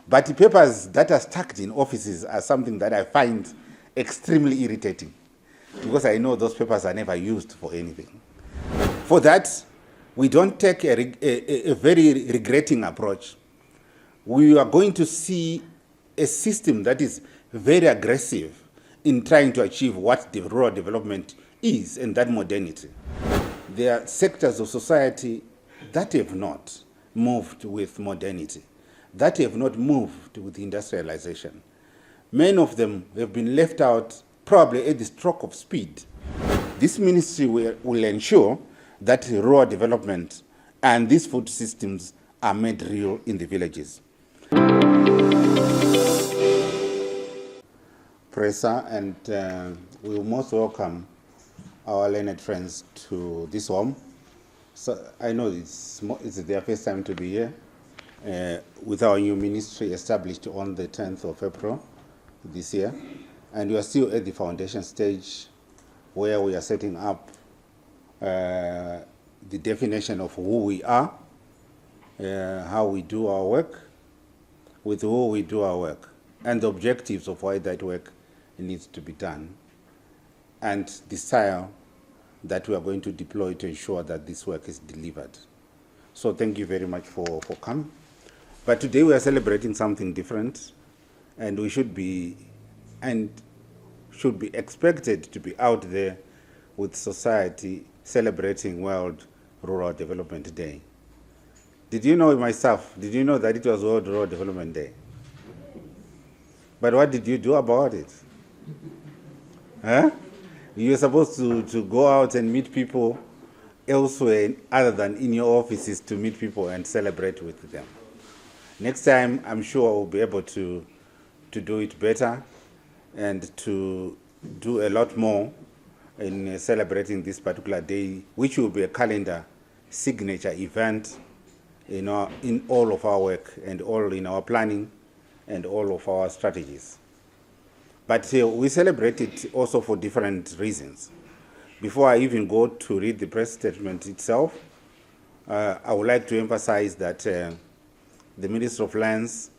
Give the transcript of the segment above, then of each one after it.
But the papers that are stacked in offices are something that I find extremely irritating, because I know those papers are never used for anything. For that, we don't take a very regretting approach. We are going to see a system that is very aggressive in trying to achieve what the rural development is, and that modernity. There are sectors of society that have not moved with modernity, that have not moved with industrialization. Many of them have been left out, probably at the stroke of speed. This ministry will ensure that rural development and these food systems are made real in the villages. Presa, and we will most welcome our learned friends to this home. So I know it's their first time to be here with our new ministry established on the 10th of April this year. And we are still at the foundation stage where we are setting up the definition of who we are, how we do our work, with who we do our work, and the objectives of why that work needs to be done, and the style that we are going to deploy to ensure that this work is delivered. So thank you very much for coming. But today we are celebrating something different, and we should be expected to be out there with society celebrating World Rural Development Day. Did you know that it was World Rural Development Day? But what did you do about it? Huh? You're supposed to go out and meet people elsewhere other than in your offices, to meet people and celebrate with them. Next time, I'm sure we'll be able to do it better and to do a lot more in celebrating this particular day, which will be a calendar signature event in all of our work and all in our planning and all of our strategies. But we celebrate it also for different reasons. Before I even go to read the press statement itself, I would like to emphasize that the Ministry of Lands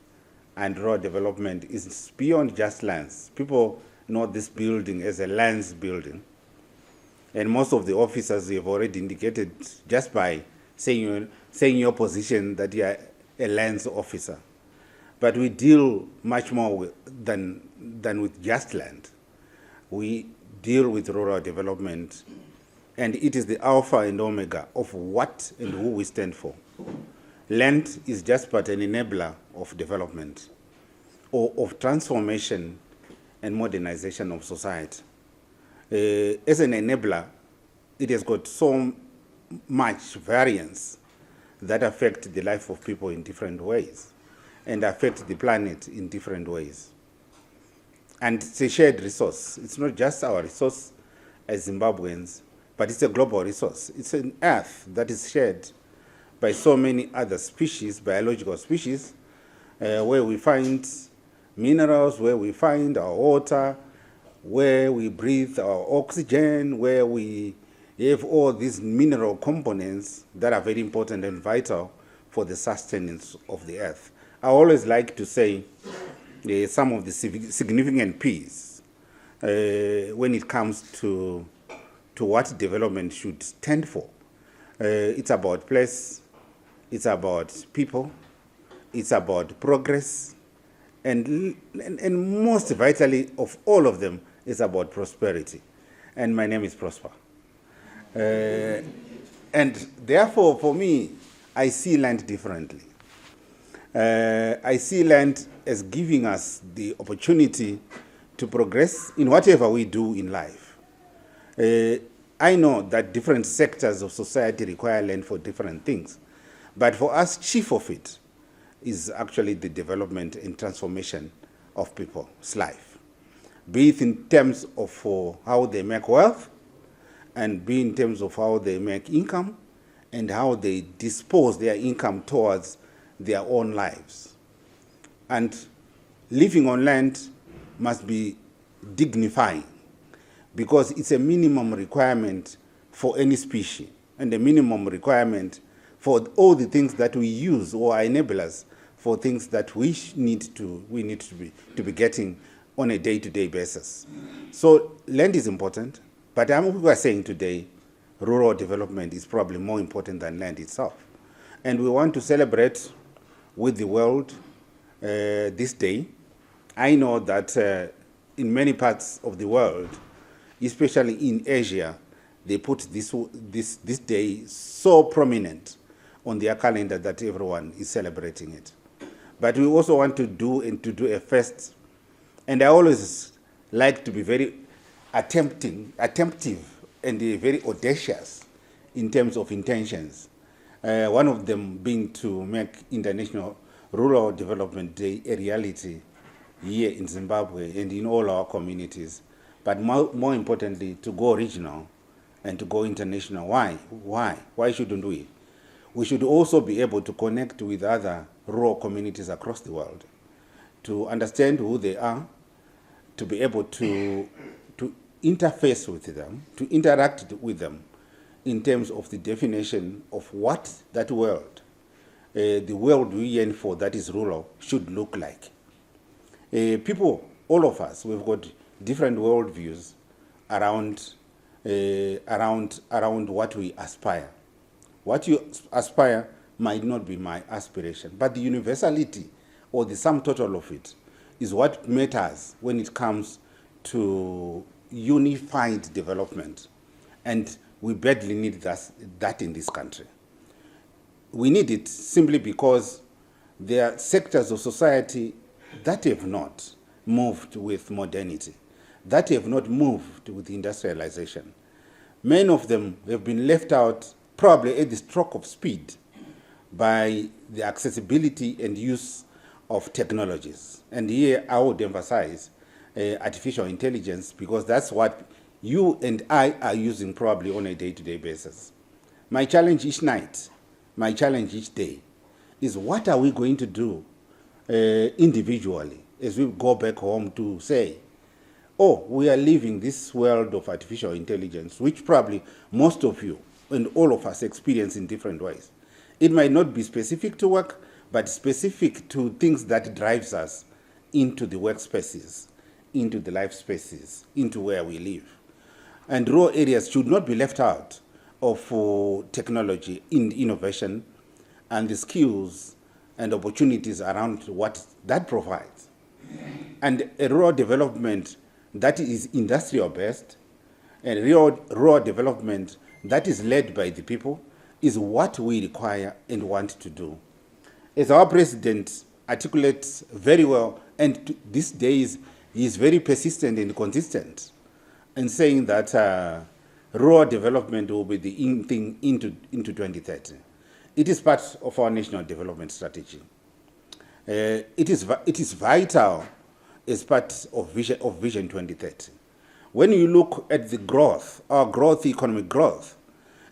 and Rural Development is beyond just lands. People know this building as a lands building. And most of the officers have already indicated just by saying your position that you are a lands officer. But we deal much more than with just land. We deal with rural development, and it is the alpha and omega of what and who we stand for. Land is just but an enabler of development, or of transformation and modernization of society. As an enabler, it has got so much variance that affect the life of people in different ways and affect the planet in different ways. And it's a shared resource. It's not just our resource as Zimbabweans, but it's a global resource. It's an earth that is shared by so many other species, biological species, where we find minerals, where we find our water, where we breathe our oxygen, where we have all these mineral components that are very important and vital for the sustenance of the earth. I always like to say some of the significant P's when it comes to what development should stand for. It's about place, it's about people, it's about progress, and most vitally of all of them, it's about prosperity. And my name is Prosper. And therefore, for me, I see land differently. I see land as giving us the opportunity to progress in whatever we do in life. I know that different sectors of society require land for different things, but for us, chief of it is actually the development and transformation of people's life, be it in terms of how they make wealth, and be in terms of how they make income, and how they dispose their income towards their own lives. And living on land must be dignifying, because it's a minimum requirement for any species, and a minimum requirement for all the things that we use or are enablers for things that we need to be getting on a day-to-day basis. So land is important, but we are saying today, rural development is probably more important than land itself. And we want to celebrate with the world this day. I know that in many parts of the world, especially in Asia, they put this day so prominent on their calendar that everyone is celebrating it. But we also want to do a fest. And I always like to be very attemptive and very audacious in terms of intentions. One of them being to make International Rural Development Day a reality here in Zimbabwe and in all our communities. But more importantly, to go regional and to go international. Why? Why shouldn't we? We should also be able to connect with other rural communities across the world, to understand who they are, to be able to interface with them, to interact with them in terms of the definition of what that world, the world we yearn for that is rural, should look like. People, all of us, we've got different worldviews around what we aspire. What you aspire might not be my aspiration, but the universality or the sum total of it is what matters when it comes to unified development. And we badly need that in this country. We need it simply because there are sectors of society that have not moved with modernity, that have not moved with industrialization. Many of them have been left out probably at the stroke of speed by the accessibility and use of technologies. And here I would emphasize artificial intelligence, because that's what you and I are using probably on a day-to-day basis. My challenge each night, my challenge each day, is what are we going to do individually as we go back home to say, oh, we are living this world of artificial intelligence, which probably most of you and all of us experience in different ways. It might not be specific to work, but specific to things that drives us into the workspaces, into the life spaces, into where we live. And rural areas should not be left out of technology in innovation and the skills and opportunities around what that provides. And a rural development that is industrial based, and rural development that is led by the people, is what we require and want to do. As our president articulates very well, and these days he is very persistent and consistent in saying that rural development will be the in thing into 2030. It is part of our national development strategy. It is vital as part of Vision 2030. When you look at the growth, our growth, economic growth,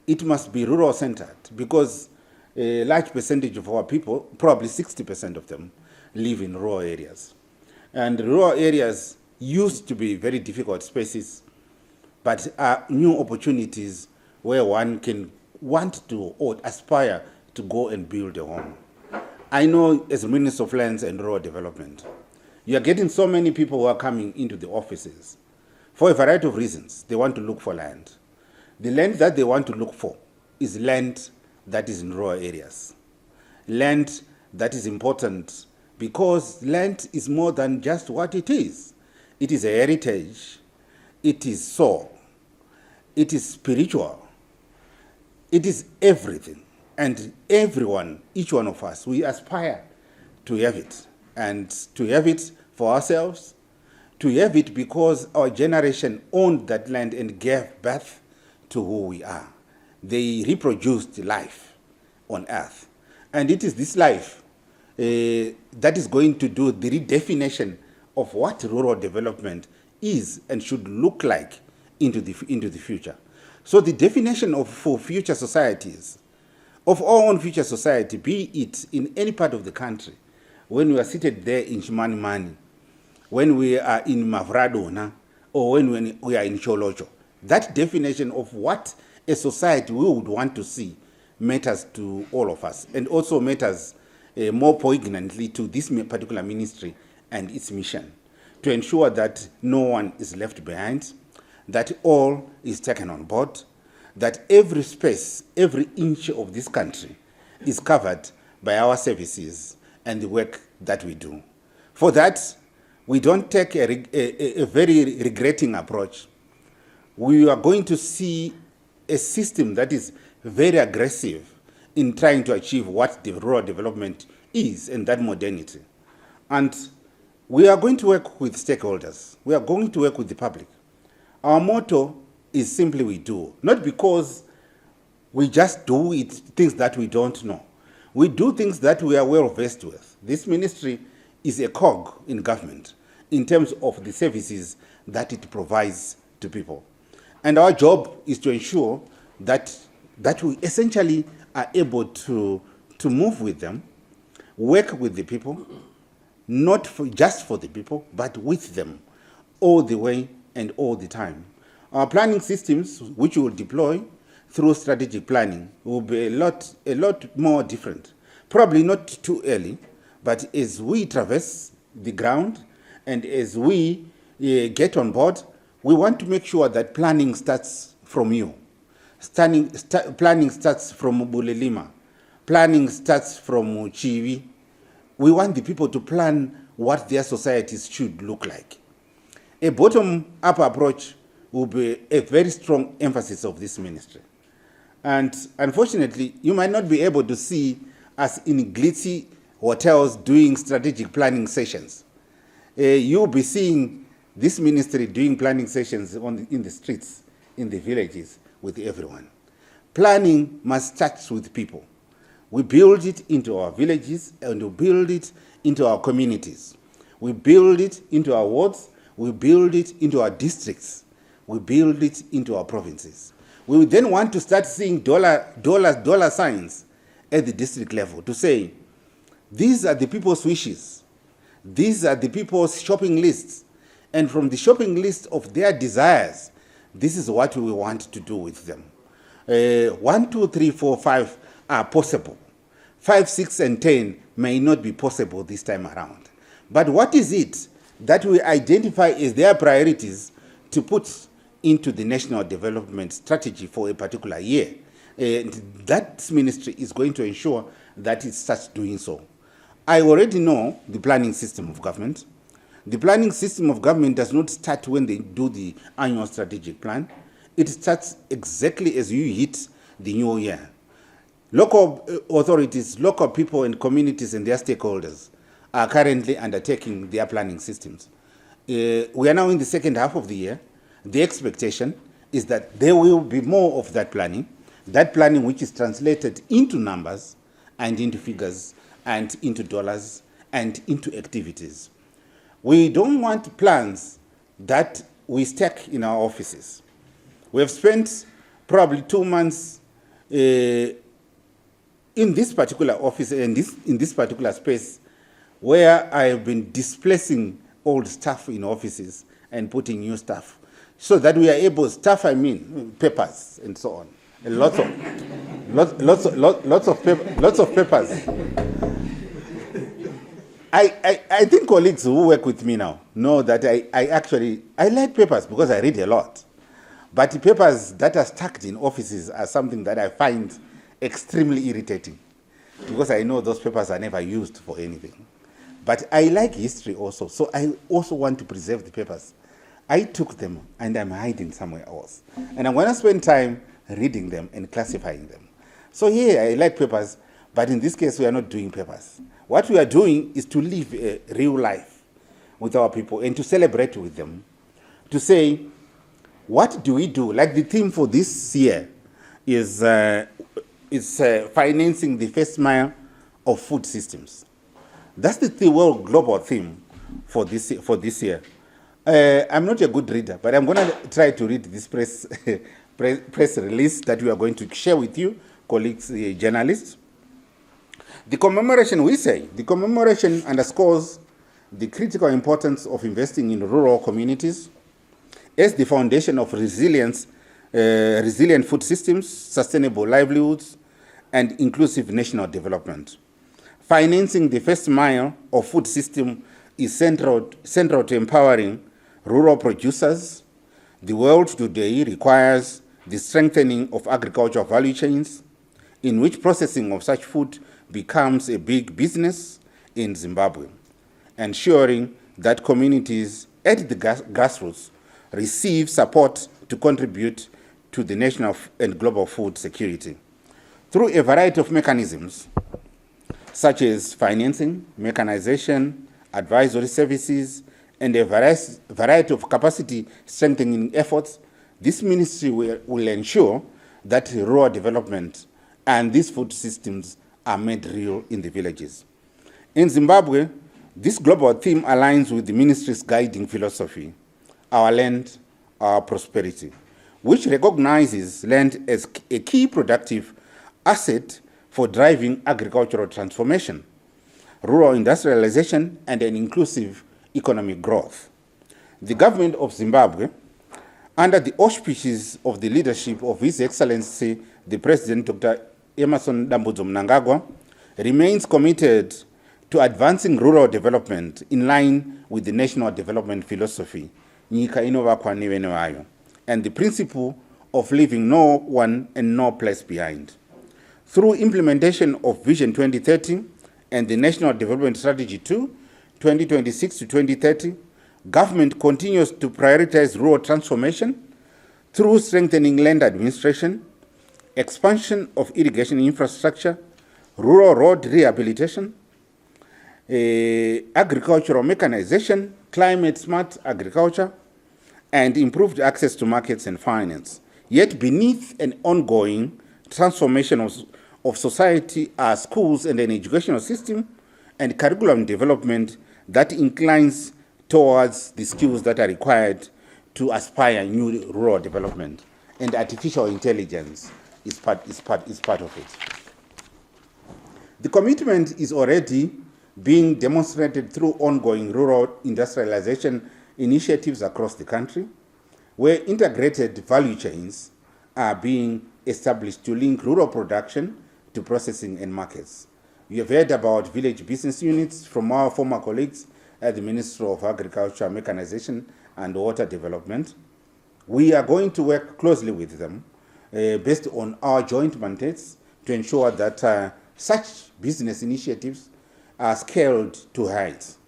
it must be rural-centered, because a large percentage of our people, probably 60% of them, live in rural areas. And rural areas used to be very difficult spaces, but are new opportunities where one can want to or aspire to go and build a home. I know as Minister of Lands and Rural Development, you are getting so many people who are coming into the offices for a variety of reasons. They want to look for land. The land that they want to look for is land that is in rural areas. Land that is important because land is more than just what it is. It is a heritage, it is soul, it is spiritual, it is everything. And everyone, each one of us, we aspire to have it. And to have it for ourselves, to have it because our generation owned that land and gave birth to who we are. They reproduced life on earth. And it is this life that is going to do the redefinition of what rural development is and should look like into the future. So the definition for future societies, of our own future society, be it in any part of the country, when we are seated there in Chimanimani, when we are in Mavradona, or when we are in Cholocho, that definition of what a society we would want to see matters to all of us, and also matters more poignantly to this particular ministry and its mission, to ensure that no one is left behind, that all is taken on board, that every space, every inch of this country is covered by our services and the work that we do. For that, we don't take a very regretting approach. We are going to see a system that is very aggressive in trying to achieve what the rural development is and that modernity. And we are going to work with stakeholders. We are going to work with the public. Our motto is simply we do, not because we just do things that we don't know. We do things that we are well versed with. This ministry is a cog in government in terms of the services that it provides to people. And our job is to ensure that we essentially are able to move with them, work with the people, not just for the people, but with them all the way and all the time. Our planning systems, which we will deploy through strategic planning, will be a lot more different. Probably not too early, but as we traverse the ground and as we get on board, we want to make sure that planning starts from you. Planning starts from Bulelima. Planning starts from Chiwi. We want the people to plan what their societies should look like. A bottom-up approach will be a very strong emphasis of this ministry. And unfortunately, you might not be able to see us in glitzy hotels doing strategic planning sessions. You'll be seeing this ministry doing planning sessions in the streets, in the villages, with everyone. Planning must start with people. We build it into our villages and we build it into our communities. We build it into our wards. We build it into our districts. We build it into our provinces. We then want to start seeing dollar signs at the district level to say, these are the people's wishes. These are the people's shopping lists. And from the shopping list of their desires, this is what we want to do with them. 1, 2, 3, 4, 5 are possible. 5, 6, and 10 may not be possible this time around. But what is it that we identify as their priorities to put into the national development strategy for a particular year? And that ministry is going to ensure that it starts doing so. I already know the planning system of government. The planning system of government does not start when they do the annual strategic plan. It starts exactly as you hit the new year. Local authorities, local people and communities and their stakeholders are currently undertaking their planning systems. We are now in the second half of the year. The expectation is that there will be more of that planning which is translated into numbers and into figures and into dollars and into activities. We don't want plans that we stack in our offices. We have spent probably 2 months in this particular office and in this particular space where I have been displacing old staff in offices and putting new staff so that we are able, papers and so on. Lots of papers. I think colleagues who work with me now know that I like papers because I read a lot. But the papers that are stacked in offices are something that I find extremely irritating because I know those papers are never used for anything. But I like history also, so I also want to preserve the papers. I took them and I'm hiding somewhere else. And I'm going to spend time reading them and classifying them. So yeah, I like papers, but in this case we are not doing papers. What we are doing is to live a real life with our people and to celebrate with them, to say, what do we do? Like the theme for this year is financing the first mile of food systems. That's the world global theme for this year. I'm not a good reader, but I'm going to try to read this press release that we are going to share with you, colleagues, journalists. The commemoration underscores the critical importance of investing in rural communities as the foundation of resilient food systems, sustainable livelihoods, and inclusive national development. Financing the first mile of food system is central to empowering rural producers. The world today requires the strengthening of agricultural value chains, in which processing of such food becomes a big business in Zimbabwe, ensuring that communities at the grassroots receive support to contribute to the national and global food security. Through a variety of mechanisms, such as financing, mechanization, advisory services, and a variety of capacity strengthening efforts, this ministry will ensure that rural development and these food systems are made real in the villages. In Zimbabwe, this global theme aligns with the ministry's guiding philosophy, our land, our prosperity, which recognizes land as a key productive asset for driving agricultural transformation, rural industrialization, and an inclusive economic growth. The government of Zimbabwe, under the auspices of the leadership of His Excellency, the President Dr. Emmerson Dambudzo Mnangagwa, remains committed to advancing rural development in line with the national development philosophy, Nyika inovakwa nevene vayo, and the principle of leaving no one and no place behind. Through implementation of Vision 2030 and the National Development Strategy 2, 2026 to 2030, government continues to prioritize rural transformation through strengthening land administration, expansion of irrigation infrastructure, rural road rehabilitation, agricultural mechanization, climate-smart agriculture, and improved access to markets and finance. Yet beneath an ongoing transformation of society are schools and an educational system and curriculum development that inclines towards the skills that are required to aspire new rural development. And artificial intelligence is part of it. The commitment is already being demonstrated through ongoing rural industrialization initiatives across the country, where integrated value chains are being established to link rural production to processing and markets. We have heard about village business units from our former colleagues at the Ministry of Agriculture, Mechanization and Water Development. We are going to work closely with them based on our joint mandates to ensure that such business initiatives are scaled to heights.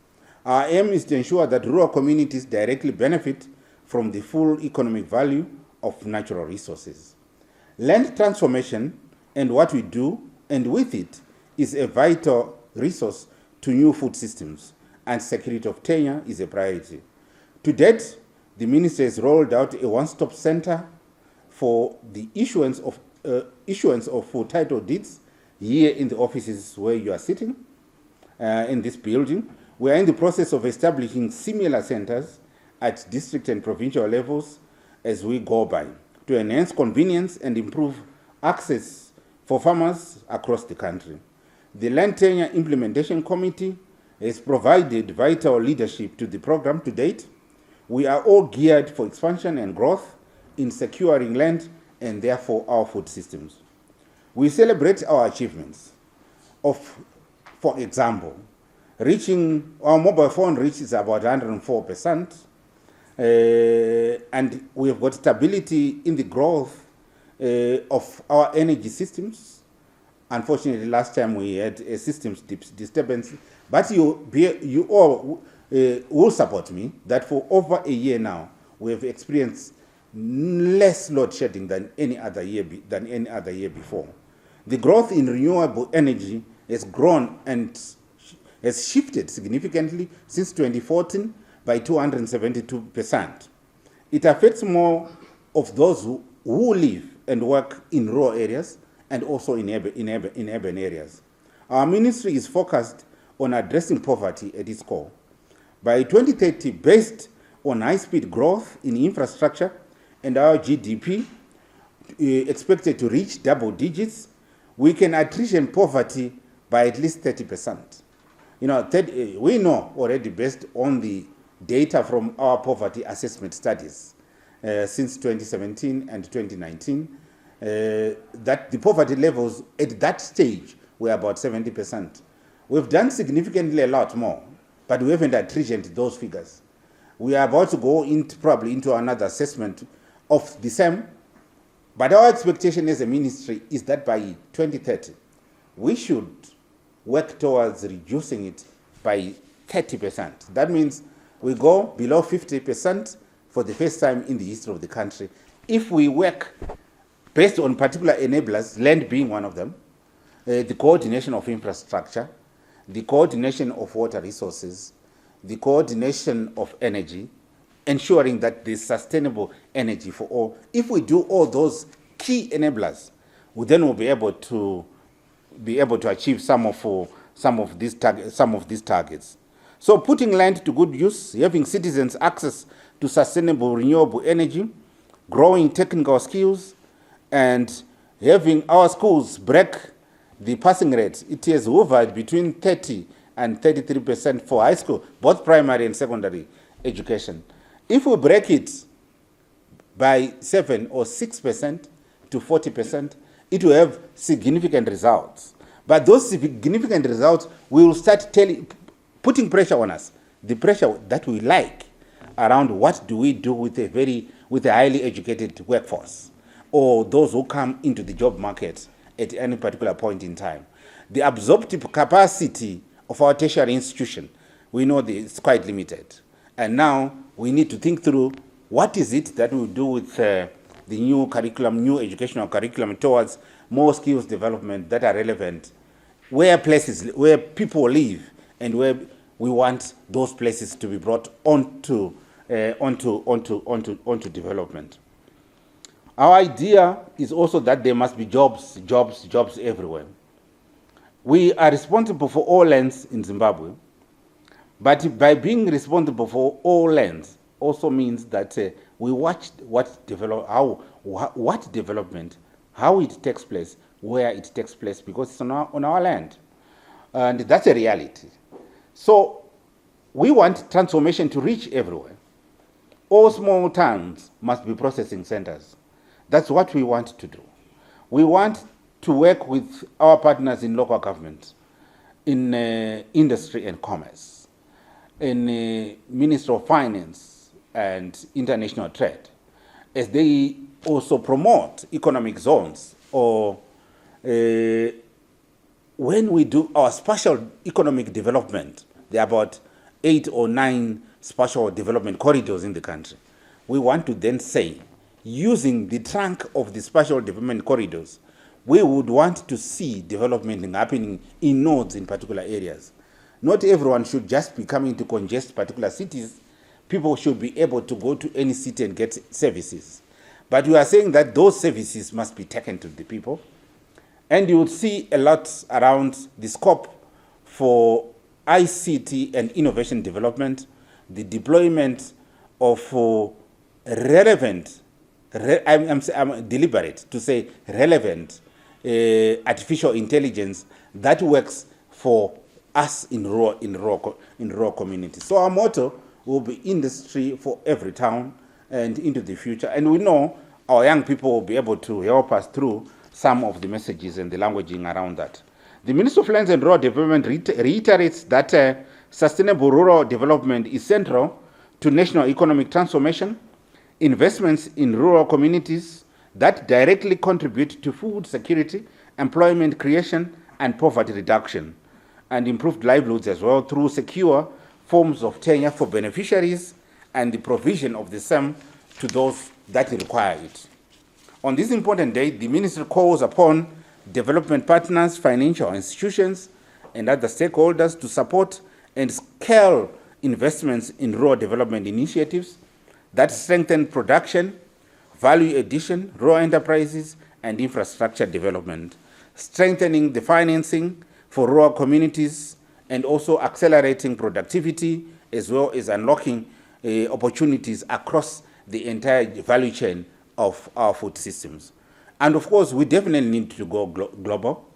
Our aim is to ensure that rural communities directly benefit from the full economic value of natural resources. Land transformation and what we do, and with it, is a vital resource to new food systems, and security of tenure is a priority. To date, the ministry has rolled out a one-stop center for the issuance of full title deeds here in the offices where you are sitting, in this building. We are in the process of establishing similar centers at district and provincial levels as we go by, to enhance convenience and improve access for farmers across the country. The Land Tenure Implementation Committee has provided vital leadership to the program to date. We are all geared for expansion and growth in securing land and therefore our food systems. We celebrate our achievements of, for example, our mobile phone reaches about 104%, and we have got stability in the growth of our energy systems. Unfortunately, last time we had a systems disturbance, but you all will support me that for over a year now, we have experienced less load shedding than any other year before. The growth in renewable energy has grown and has shifted significantly since 2014 by 272%. It affects more of those who live and work in rural areas and also in urban areas. Our ministry is focused on addressing poverty at its core. By 2030, based on high-speed growth in infrastructure and our GDP expected to reach double digits, we can attrition poverty by at least 30%. We know already, based on the data from our poverty assessment studies since 2017 and 2019, that the poverty levels at that stage were about 70%. We've done significantly a lot more, but we haven't attritioned those figures. We are about to go probably into another assessment of the same, but our expectation as a ministry is that by 2030, we should work towards reducing it by 30%. That means we go below 50% for the first time in the history of the country. If we work based on particular enablers, land being one of them, the coordination of infrastructure, the coordination of water resources, the coordination of energy, ensuring that there's sustainable energy for all. If we do all those key enablers, we then will be able to achieve some of these targets. So putting land to good use, having citizens access to sustainable renewable energy, growing technical skills, and having our schools break the passing rate. It has hovered between 30 and 33% for high school, both primary and secondary education. If we break it by 7 or 6% to 40%, it will have significant results. But those significant results will start putting pressure on us, the pressure that we like around what do we do with a highly educated workforce, or those who come into the job market at any particular point in time. The absorptive capacity of our tertiary institution, we know that it's quite limited. And now we need to think through what is it that we'll do with the new curriculum, new educational curriculum towards more skills development that are relevant, where people live, and where we want those places to be brought onto development. Our idea is also that there must be jobs everywhere. We are responsible for all lands in Zimbabwe, but by being responsible for all lands also means that we watch what development, how it takes place, where it takes place, because it's on our land. And that's a reality. So we want transformation to reach everywhere. All small towns must be processing centers. That's what we want to do. We want to work with our partners in local government, in industry and commerce, in Ministry of Finance and International Trade, as they also promote economic zones, or when we do our spatial economic development, there are about 8 or 9 spatial development corridors in the country. We want to then say, using the trunk of the spatial development corridors, we would want to see development happening in nodes in particular areas. Not everyone should just be coming to congest particular cities. People should be able to go to any city and get services. But we are saying that those services must be taken to the people. And you would see a lot around the scope for ICT and innovation development, the deployment of relevant, I'm deliberate to say relevant artificial intelligence that works for us in rural communities. So our motto will be industry for every town and into the future. And we know our young people will be able to help us through some of the messages and the languaging around that. The Ministry of Lands and Rural Development reiterates that sustainable rural development is central to national economic transformation, investments in rural communities that directly contribute to food security, employment creation, and poverty reduction, and improved livelihoods as well through secure forms of tenure for beneficiaries and the provision of the same to those that require it. On this important day, the Ministry calls upon development partners, financial institutions, and other stakeholders to support and scale investments in rural development initiatives that strengthen production, value addition, rural enterprises, and infrastructure development, strengthening the financing for rural communities, and also accelerating productivity, as well as unlocking opportunities across the entire value chain of our food systems. And of course, we definitely need to go global.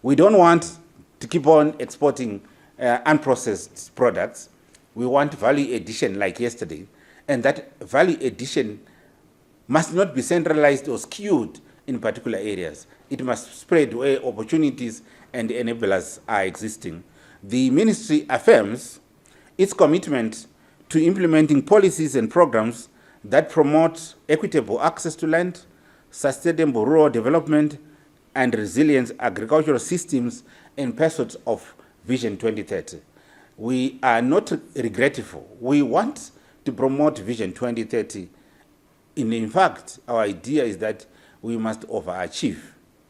We don't want to keep on exporting unprocessed products. We want value addition like yesterday. And that value addition must not be centralized or skewed in particular areas. It must spread where opportunities and enablers are existing. The ministry affirms its commitment to implementing policies and programs that promote equitable access to land, sustainable rural development, and resilient agricultural systems in pursuit of Vision 2030. We are not regretful. We want to promote Vision 2030. In fact, our idea is that we must overachieve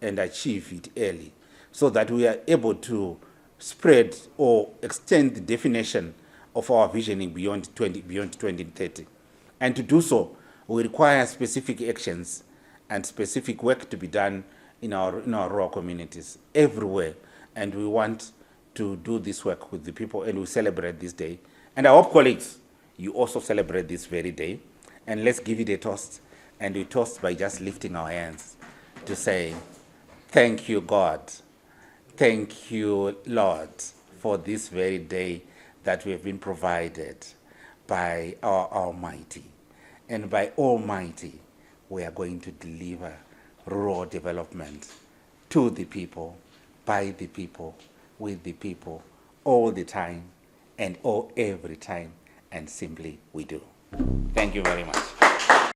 and achieve it early so that we are able to spread or extend the definition of our visioning beyond 2030. And to do so, we require specific actions and specific work to be done in our rural communities everywhere. And we want to do this work with the people, and we celebrate this day. And I hope, colleagues, you also celebrate this very day. And let's give it a toast. And we toast by just lifting our hands to say, thank you, God. Thank you, Lord, for this very day that we have been provided by our Almighty. And by Almighty, we are going to deliver rural development to the people, by the people, with the people, all the time, and every time, and simply we do. Thank you very much.